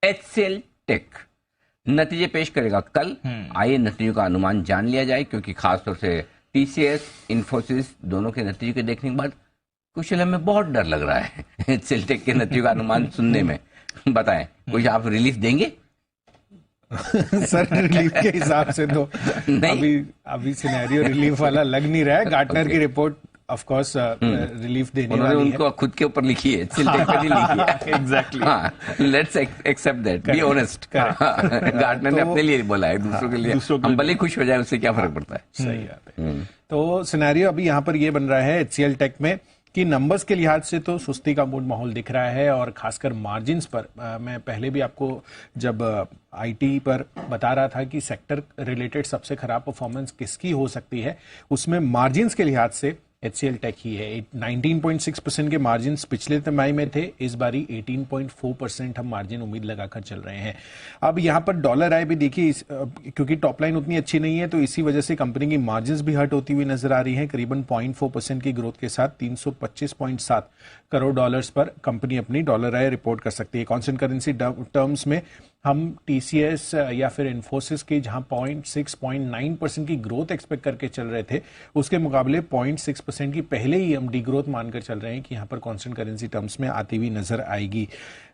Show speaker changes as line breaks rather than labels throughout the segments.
HCL take नतीजे पेश करेगा कल। आइए नतीजों का अनुमान जान लिया जाए, क्योंकि खासतौर से टीसीएस, इन्फोसिस दोनों के नतीजों के देखने के बाद कुछ हमें बहुत डर लग रहा है HCL टेक के नतीजों का अनुमान सुनने में। बताएं, कुछ आप रिलीफ देंगे?
सर रिलीफ के हिसाब से तो अभी सिनेरियो रिलीफ वाला लग नहीं रहा है। गार्टनर की रिपोर्ट ऑफ कोर्स रिलीफ देने वाली है।
उनको खुद के ऊपर लिखी है, HCL टेक पे नहीं लिखी है।
Exactly,
let's accept that, be honest. Gartner ने अपने लिए बोला है, दूसरों के लिए हम भले खुश हो जाए, उससे क्या फर्क पड़ता है।
सही बात है। तो सिनेरियो अभी यहाँ पर ये बन रहा है HCL टेक में कि नंबर्स के लिहाज से तो सुस्ती का मूड माहौल दिख रहा है, और खासकर मार्जिन्स पर मैं पहले भी आपको जब आईटी पर बता रहा था कि सेक्टर रिलेटेड सबसे खराब परफॉर्मेंस किसकी हो सकती है, उसमें मार्जिन्स के लिहाज से HCL टेक ही है। 19.6% के मार्जिन पिछले तिमाही में थे, इस बारी 18.4% हम मार्जिन उम्मीद लगाकर चल रहे हैं। अब यहाँ पर डॉलर आय भी देखिए, क्योंकि टॉप लाइन उतनी अच्छी नहीं है तो इसी वजह से कंपनी की मार्जिन्स भी हर्ट होती हुई नजर आ रही हैं। करीबन 0.4% की ग्रोथ के साथ 325.7 करोड़ डॉलर्स पर कंपनी अपनी डॉलर आय रिपोर्ट कर सकती है। कॉन्स्टेंट करेंसी टर्म्स में हम टीसीएस या फिर इन्फोसिस की जहां 0.9% की ग्रोथ एक्सपेक्ट करके चल रहे थे, उसके मुकाबले 0.6% की पहले ही हम डी ग्रोथ मानकर चल रहे हैं कि यहां पर कॉन्स्टेंट करेंसी टर्म्स में आती हुई नजर आएगी।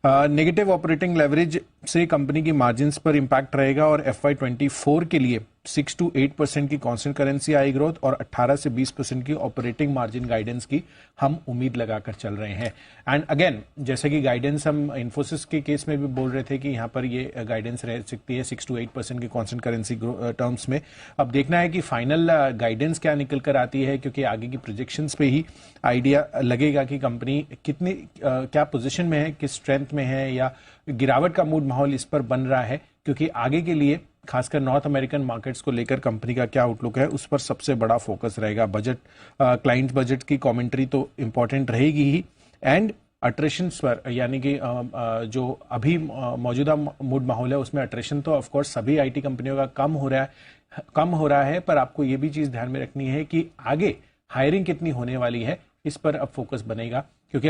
नेगेटिव ऑपरेटिंग लेवरेज से कंपनी की मार्जिन्स पर इंपैक्ट रहेगा, और FY24 के लिए 6 to 8% की कॉन्स्टेंट करेंसी आई ग्रोथ और 18 से 20% की ऑपरेटिंग मार्जिन गाइडेंस की हम उम्मीद लगाकर चल रहे हैं। एंड अगेन, जैसे कि गाइडेंस हम इन्फोसिस के केस में भी बोल रहे थे कि यहां पर ये गाइडेंस रह सकती है 6 to 8% की कॉन्स्टेंट करेंसी टर्म्स में। अब देखना है कि फाइनल गाइडेंस क्या निकल कर आती है, क्योंकि आगे की प्रोजेक्शंस पे ही आइडिया लगेगा कि कंपनी कितनी क्या पोजीशन में है, किस स्ट्रेंथ में है, या गिरावट का मूड माहौल इस पर बन रहा है। क्योंकि आगे के लिए खासकर नॉर्थ अमेरिकन मार्केट्स को लेकर कंपनी का क्या आउटलुक है, उस पर सबसे बड़ा फोकस रहेगा। बजट, क्लाइंट बजट की कमेंट्री तो इंपॉर्टेंट रहेगी ही, एंड अट्रेशन पर, यानी कि जो अभी मौजूदा मूड माहौल है उसमें अट्रेशन तो ऑफ कोर्स सभी आईटी कंपनियों का कम हो रहा है, पर आपको ये भी चीज ध्यान में रखनी है कि आगे हायरिंग कितनी होने वाली है, इस पर अब फोकस बनेगा। क्योंकि